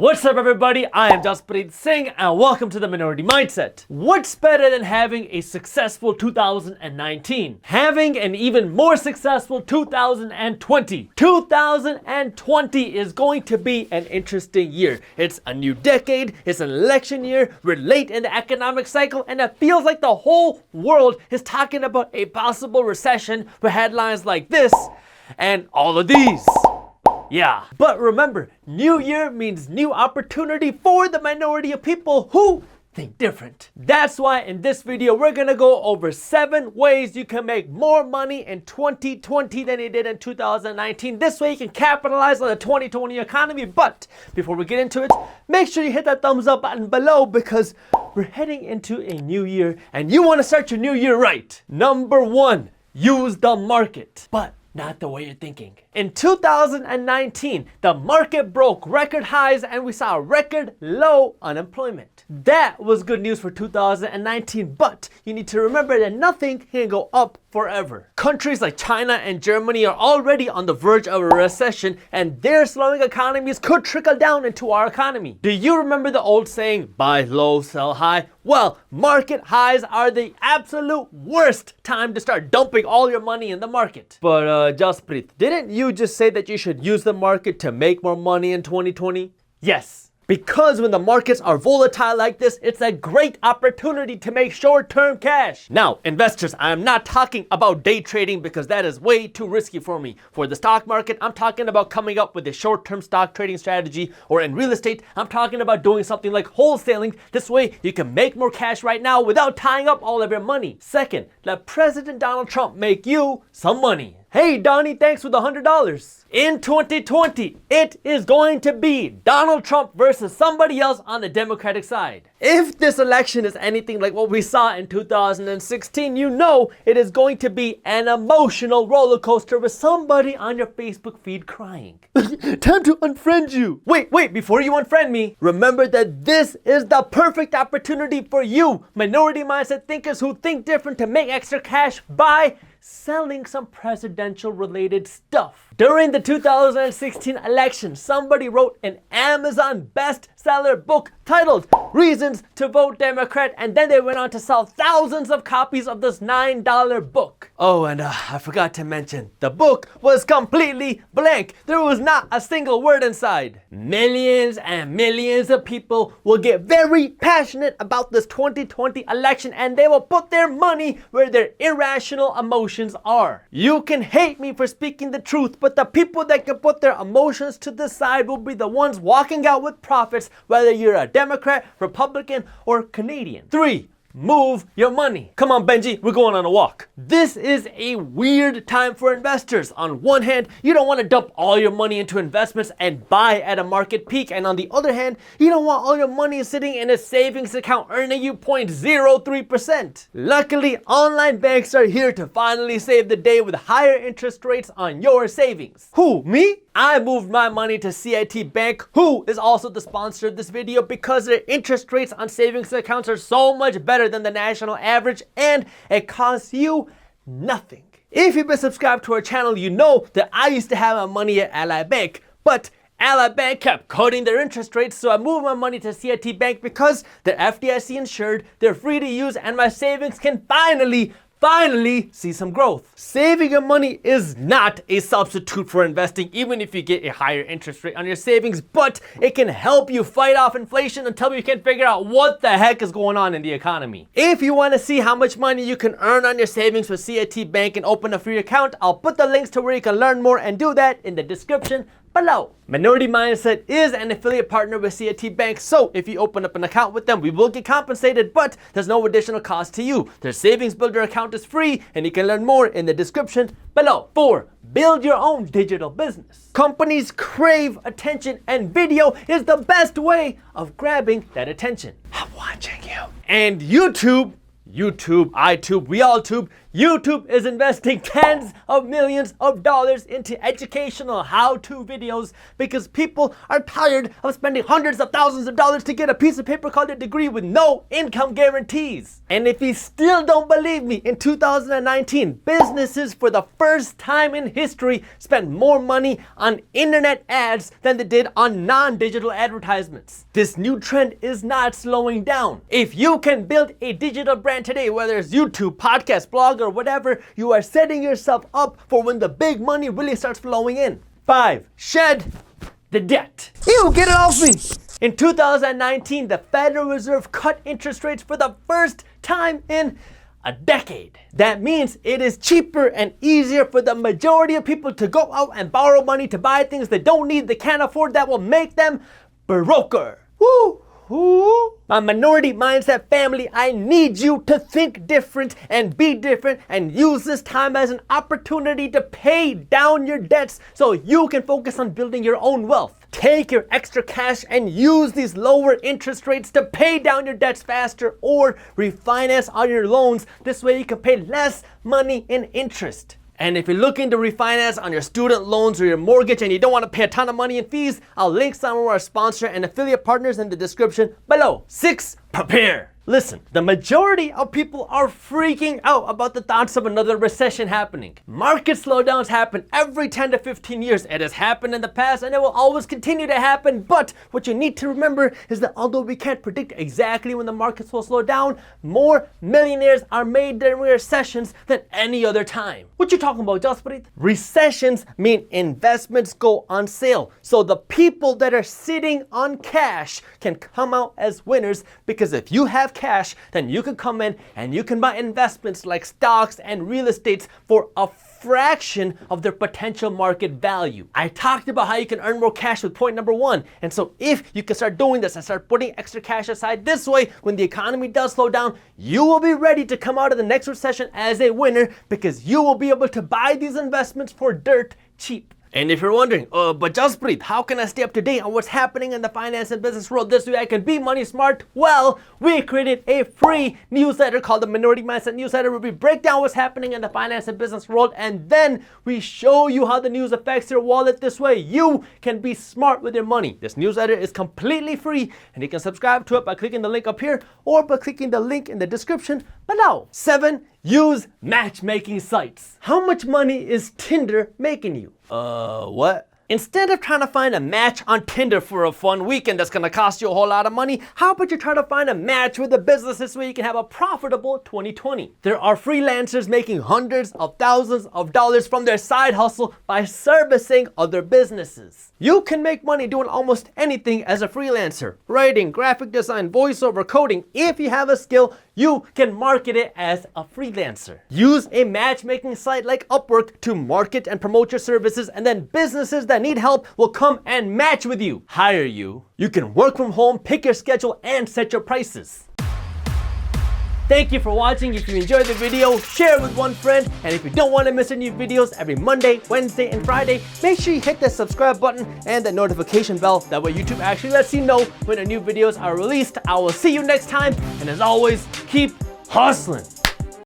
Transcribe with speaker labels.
Speaker 1: What's up, everybody? I am Jasprit Singh and welcome to the Minority Mindset. What's better than having a successful 2019? Having an even more successful 2020. 2020 is going to be an interesting year. It's a new decade, it's an election year, we're late in the economic cycle, and it feels like the whole world is talking about a possible recession with headlines like this and all of these. Yeah, but remember, new year means new opportunity for the minority of people who think different. That's why in this video, we're gonna go over 7 ways you can make more money in 2020 than you did in 2019. This way you can capitalize on the 2020 economy. But before we get into it, make sure you hit that thumbs up button below because we're heading into a new year and you wanna start your new year right. Number 1, use the market. But not the way you're thinking. In 2019, the market broke record highs and we saw record low unemployment. That was good news for 2019, but you need to remember that nothing can go up forever. Countries like China and Germany are already on the verge of a recession and their slowing economies could trickle down into our economy. Do you remember the old saying, buy low, sell high? Well, market highs are the absolute worst time to start dumping all your money in the market. But Jasprit, didn't you just say that you should use the market to make more money in 2020? Yes. Because when the markets are volatile like this, it's a great opportunity to make short-term cash. Now, investors, I am not talking about day trading because that is way too risky for me. For the stock market, I'm talking about coming up with a short-term stock trading strategy, or in real estate, I'm talking about doing something like wholesaling. This way, you can make more cash right now without tying up all of your money. Second, let President Donald Trump make you some money. Hey, Donnie, thanks for the $100. In 2020, it is going to be Donald Trump versus somebody else on the Democratic side. If this election is anything like what we saw in 2016, you know it is going to be an emotional roller coaster with somebody on your Facebook feed crying. Time to unfriend you. Wait, before you unfriend me, remember that this is the perfect opportunity for you, minority mindset thinkers who think different, to make extra cash by selling some presidential related stuff. During the 2016 election, somebody wrote an Amazon bestseller book titled Reasons to Vote Democrat, and then they went on to sell thousands of copies of this $9 book. Oh, and I forgot to mention, the book was completely blank. There was not a single word inside. Millions and millions of people will get very passionate about this 2020 election and they will put their money where their irrational emotions are. You can hate me for speaking the truth, but the people that can put their emotions to the side will be the ones walking out with profits, whether you're a Democrat, Republican, or Canadian. 3, move your money. Come on, Benji, we're going on a walk. This is a weird time for investors. On one hand, you don't want to dump all your money into investments and buy at a market peak. And on the other hand, you don't want all your money sitting in a savings account earning you 0.03%. Luckily, online banks are here to finally save the day with higher interest rates on your savings. Who, me? I moved my money to CIT Bank, who is also the sponsor of this video, because their interest rates on savings accounts are so much better than the national average and it costs you nothing. If you've been subscribed to our channel, you know that I used to have my money at Ally Bank, but Ally Bank kept cutting their interest rates, so I moved my money to CIT Bank because they're FDIC insured, they're free to use, and my savings can finally see some growth. Saving your money is not a substitute for investing, even if you get a higher interest rate on your savings, but it can help you fight off inflation until you can figure out what the heck is going on in the economy. If you want to see how much money you can earn on your savings with CIT Bank and open a free account, I'll put the links to where you can learn more and do that in the description below. Minority Mindset is an affiliate partner with CIT Bank, so if you open up an account with them, we will get compensated, but there's no additional cost to you. Their savings builder account is free, and you can learn more in the description below. 4, build your own digital business. Companies crave attention, and video is the best way of grabbing that attention. I'm watching you. And YouTube, iTube, we all tube, YouTube is investing tens of millions of dollars into educational how-to videos because people are tired of spending hundreds of thousands of dollars to get a piece of paper called a degree with no income guarantees. And if you still don't believe me, in 2019, businesses for the first time in history spent more money on internet ads than they did on non-digital advertisements. This new trend is not slowing down. If you can build a digital brand today, whether it's YouTube, podcast, blog, or whatever, you are setting yourself up for when the big money really starts flowing in. 5. Shed the debt. Ew, get it off me! In 2019, the Federal Reserve cut interest rates for the first time in a decade. That means it is cheaper and easier for the majority of people to go out and borrow money to buy things they don't need, they can't afford, that will make them broker. Woo! My minority mindset family, I need you to think different and be different and use this time as an opportunity to pay down your debts so you can focus on building your own wealth. Take your extra cash and use these lower interest rates to pay down your debts faster or refinance on your loans. This way you can pay less money in interest. And if you're looking to refinance on your student loans or your mortgage and you don't want to pay a ton of money in fees, I'll link some of our sponsor and affiliate partners in the description below. 6. Prepare. Listen, the majority of people are freaking out about the thoughts of another recession happening. Market slowdowns happen every 10 to 15 years. It has happened in the past and it will always continue to happen. But what you need to remember is that although we can't predict exactly when the markets will slow down, more millionaires are made during recessions than any other time. What you talking about, Jasprit? Recessions mean investments go on sale. So the people that are sitting on cash can come out as winners, because if you have cash, then you can come in and you can buy investments like stocks and real estate for a fraction of their potential market value. I talked about how you can earn more cash with point number 1. And so if you can start doing this and start putting extra cash aside this way, when the economy does slow down, you will be ready to come out of the next recession as a winner, because you will be able to buy these investments for dirt cheap. And if you're wondering, but Jasprit, how can I stay up to date on what's happening in the finance and business world this way I can be money smart? Well, we created a free newsletter called the Minority Mindset Newsletter, where we break down what's happening in the finance and business world, and then we show you how the news affects your wallet. This way you can be smart with your money. This newsletter is completely free, and you can subscribe to it by clicking the link up here or by clicking the link in the description below. 7. Use matchmaking sites. How much money is Tinder making you? What? Instead of trying to find a match on Tinder for a fun weekend that's gonna cost you a whole lot of money, how about you try to find a match with a business this way you can have a profitable 2020? There are freelancers making hundreds of thousands of dollars from their side hustle by servicing other businesses. You can make money doing almost anything as a freelancer. Writing, graphic design, voiceover, coding. If you have a skill, you can market it as a freelancer. Use a matchmaking site like Upwork to market and promote your services, and then businesses that need help will come and match with you, hire you. You can work from home, pick your schedule, and set your prices. Thank you for watching. If you enjoyed the video, share it with one friend. And if you don't want to miss any new videos every Monday, Wednesday, and Friday, make sure you hit the subscribe button and the notification bell. That way YouTube actually lets you know when the new videos are released. I will see you next time. And as always, keep hustling.